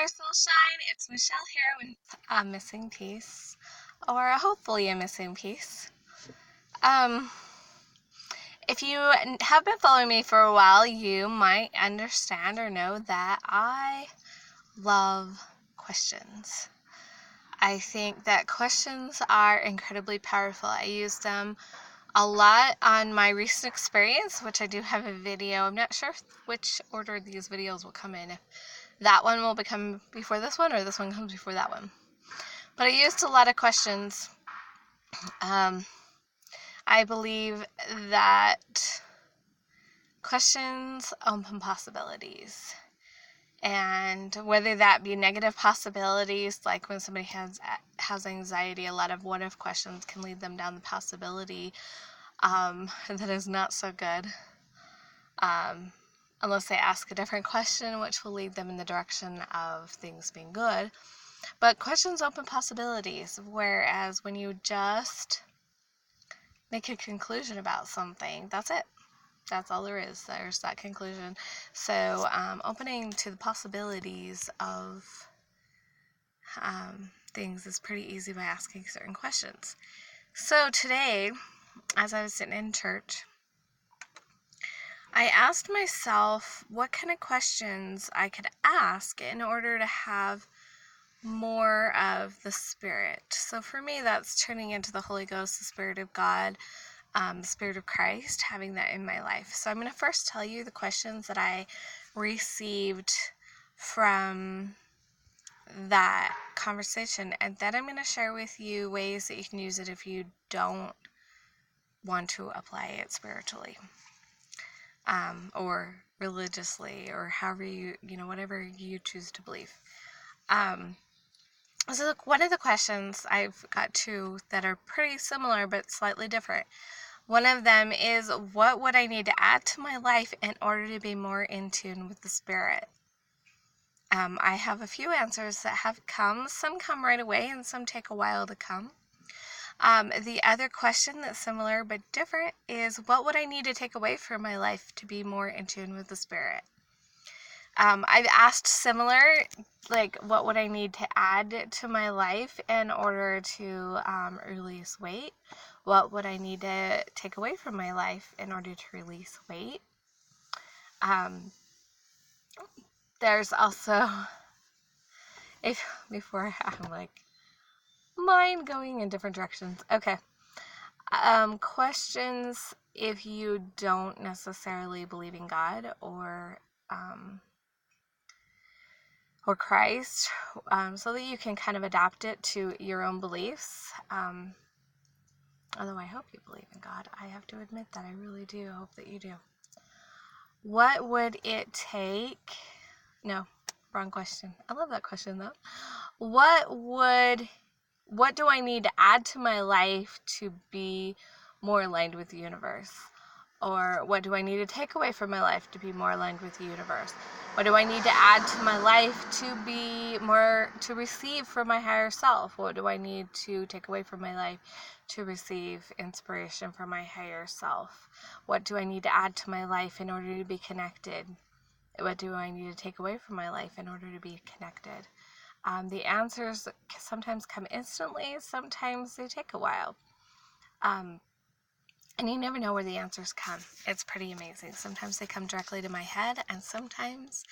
Color Soulshine. It's Michelle here with a missing piece, or hopefully a missing piece. If you have been following me for a while, you might understand or know that I love questions. I think that questions are incredibly powerful. I use them a lot on my recent experience, which I do have a video. I'm not sure which order these videos will come in. If that one will become before this one or this one comes before that one. But I used a lot of questions. I believe that questions open possibilities. And whether that be negative possibilities, like when somebody has anxiety, a lot of what if questions can lead them down the possibility that is not so good. Unless they ask a different question, which will lead them in the direction of things being good. But questions open possibilities, whereas when you just make a conclusion about something, that's it. That's all there is. There's that conclusion. So opening to the possibilities of things is pretty easy by asking certain questions. So today, as I was sitting in church, I asked myself what kind of questions I could ask in order to have more of the Spirit. So for me, that's turning into the Holy Ghost, the Spirit of God, the Spirit of Christ, having that in my life. So I'm going to first tell you the questions that I received from that conversation, and then I'm going to share with you ways that you can use it if you don't want to apply it spiritually. Or religiously, or however whatever you choose to believe. So look, one of the questions, I've got two that are pretty similar but slightly different. One of them is, what would I need to add to my life in order to be more in tune with the Spirit? I have a few answers that have come. Some come right away and some take a while to come. The other question that's similar but different is, what would I need to take away from my life to be more in tune with the Spirit? I've asked similar, like, what would I need to add to my life in order to release weight? What would I need to take away from my life in order to release weight? There's also, before I'm like, mind going in different directions. Okay. Questions if you don't necessarily believe in God or Christ, so that you can kind of adapt it to your own beliefs. Although I hope you believe in God. I have to admit that I really do hope that you do. What would it take? No, wrong question. I love that question though. What do I need to add to my life to be more aligned with the universe? Or what do I need to take away from my life to be more aligned with the universe? What do I need to add to my life to be more, to receive from my higher self? What do I need to take away from my life to receive inspiration from my higher self? What do I need to add to my life in order to be connected? What do I need to take away from my life in order to be connected? The answers sometimes come instantly, sometimes they take a while. And you never know where the answers come. It's pretty amazing. Sometimes they come directly to my head, and sometimes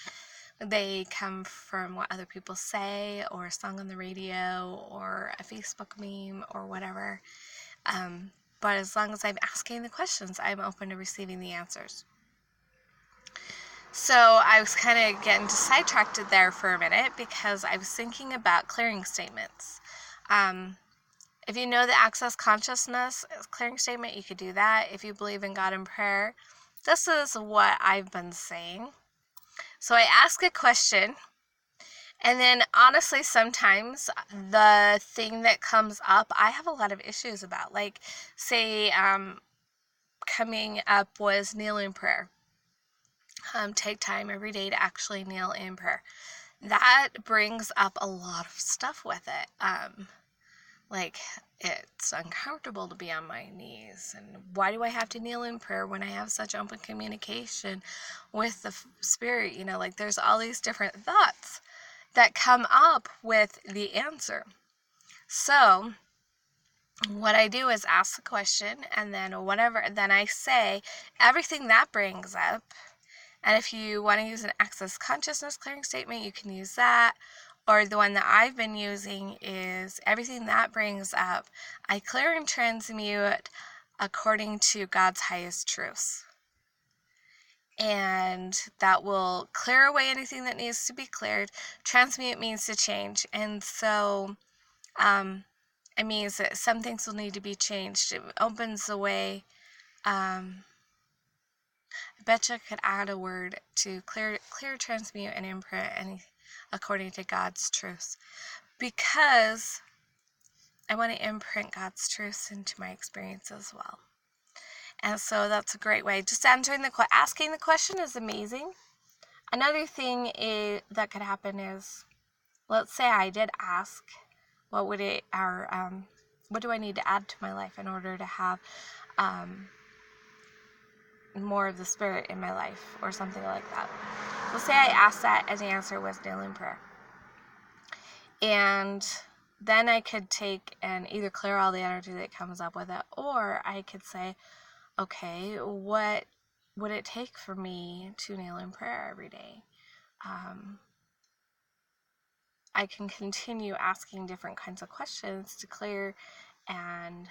they come from what other people say, or a song on the radio, or a Facebook meme, or whatever. But as long as I'm asking the questions, I'm open to receiving the answers. So I was kind of getting sidetracked there for a minute because I was thinking about clearing statements. If you know the Access Consciousness clearing statement, you could do that. If you believe in God and prayer, this is what I've been saying. So I ask a question, and then honestly, sometimes the thing that comes up, I have a lot of issues about. Like, say, coming up was kneel in prayer. Take time every day to actually kneel in prayer. That brings up a lot of stuff with it. Like, it's uncomfortable to be on my knees, and why do I have to kneel in prayer when I have such open communication with the Spirit? Like, there's all these different thoughts that come up with the answer. So what I do is ask the question, and then then I say everything that brings up. And if you want to use an access consciousness clearing statement, you can use that. Or the one that I've been using is everything that brings up, I clear and transmute according to God's highest truths. And that will clear away anything that needs to be cleared. Transmute means to change. And so it means that some things will need to be changed. It opens the way. I bet you could add a word to clear, transmute, and imprint according to God's truths. Because I want to imprint God's truths into my experience as well. And so that's a great way. Just asking the question is amazing. Another thing that could happen is, let's say I did ask, what do I need to add to my life in order to have more of the Spirit in my life, or something like that. Let's say I asked that and the answer was kneeling prayer. And then I could take and either clear all the energy that comes up with it, or I could say, okay, what would it take for me to kneel in prayer every day? I can continue asking different kinds of questions to clear and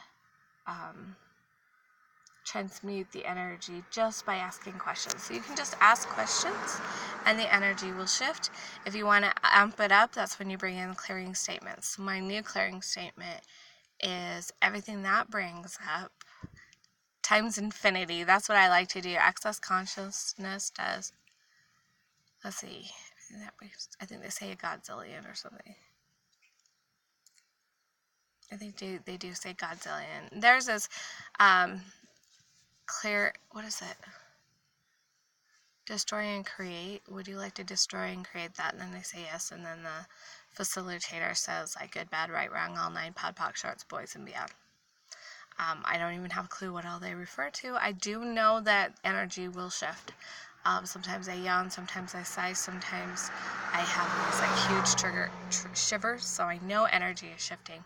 transmute the energy just by asking questions. So you can just ask questions and the energy will shift. If you want to amp it up, that's when you bring in clearing statements. My new clearing statement is everything that brings up times infinity. That's what I like to do. Access consciousness does. Let's see. I think they say a godzillion or something. I think they do say godzillion. Theirs is clear. What is it? Destroy and create. Would you like to destroy and create that? And then they say yes. And then the facilitator says, like, good, bad, right, wrong, all 9, pod, poc, shorts, boys, and beyond. I don't even have a clue what all they refer to. I do know that energy will shift. Sometimes I yawn, sometimes I sigh, sometimes I have these like huge shivers, so I know energy is shifting.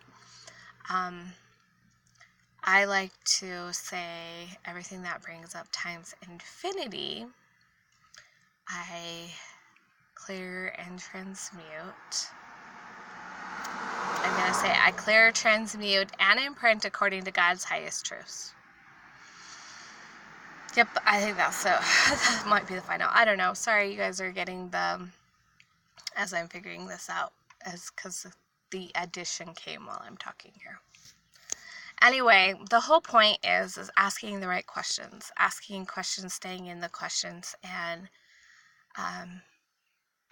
I like to say everything that brings up times infinity. I clear and transmute. I'm going to say I clear, transmute, and imprint according to God's highest truths. Yep, I think that might be the final. I don't know. Sorry, you guys are getting as I'm figuring this out, because the addition came while I'm talking here. Anyway, the whole point is asking the right questions, staying in the questions, and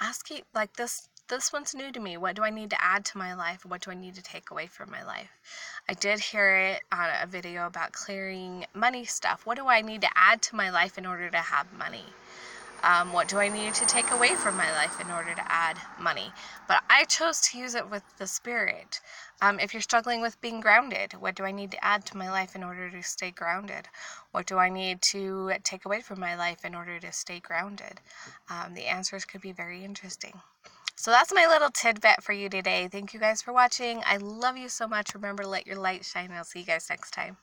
asking, like, this one's new to me. What do I need to add to my life? What do I need to take away from my life? I did hear it on a video about clearing money stuff. What do I need to add to my life in order to have money? What do I need to take away from my life in order to add money? But I chose to use it with the Spirit. If you're struggling with being grounded, what do I need to add to my life in order to stay grounded? What do I need to take away from my life in order to stay grounded? The answers could be very interesting. So that's my little tidbit for you today. Thank you guys for watching. I love you so much. Remember to let your light shine. I'll see you guys next time.